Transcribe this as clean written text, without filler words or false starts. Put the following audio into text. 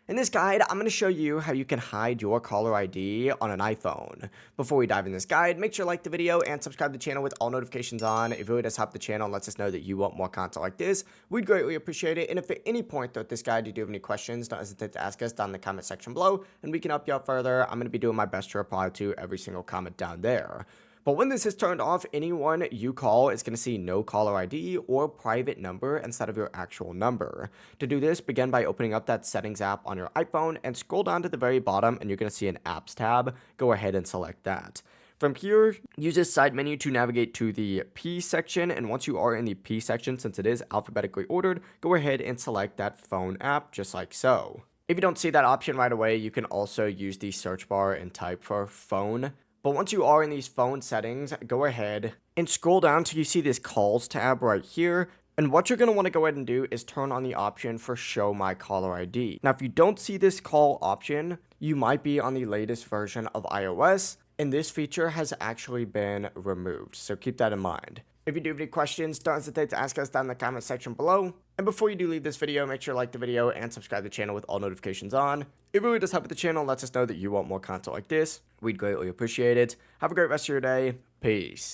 In this guide, I'm going to show you how you can hide your caller ID on an iPhone. Before we dive in this guide, make sure to like the video and subscribe to the channel with all notifications on. It really does help the channel and lets us know that you want more content like this. We'd greatly appreciate it. And if at any point throughout this guide you do have any questions, don't hesitate to ask us down in the comment section below and we can help you out further. I'm going to be doing my best to reply to every single comment down there. But when this is turned off, anyone you call is going to see no caller ID or private number instead of your actual number. To do this, begin by opening up that settings app on your iPhone and scroll down to the very bottom and you're going to see an apps tab. Go ahead and select that. From here, use this side menu to navigate to the P section, and once you are in the P section, since it is alphabetically ordered, go ahead and select that phone app just like so. If you don't see that option right away, you can also use the search bar and type for phone. But once you are in these phone settings, go ahead and scroll down till you see this calls tab right here. And what you're going to want to go ahead and do is turn on the option for show my caller ID. Now, if you don't see this call option, you might be on the latest version of iOS, and this feature has actually been removed. So keep that in mind. If you do have any questions, don't hesitate to ask us down in the comment section below. And before you do leave this video, make sure to like the video and subscribe to the channel with all notifications on. It really does help with the channel and lets us know that you want more content like this. We'd greatly appreciate it. Have a great rest of your day. Peace.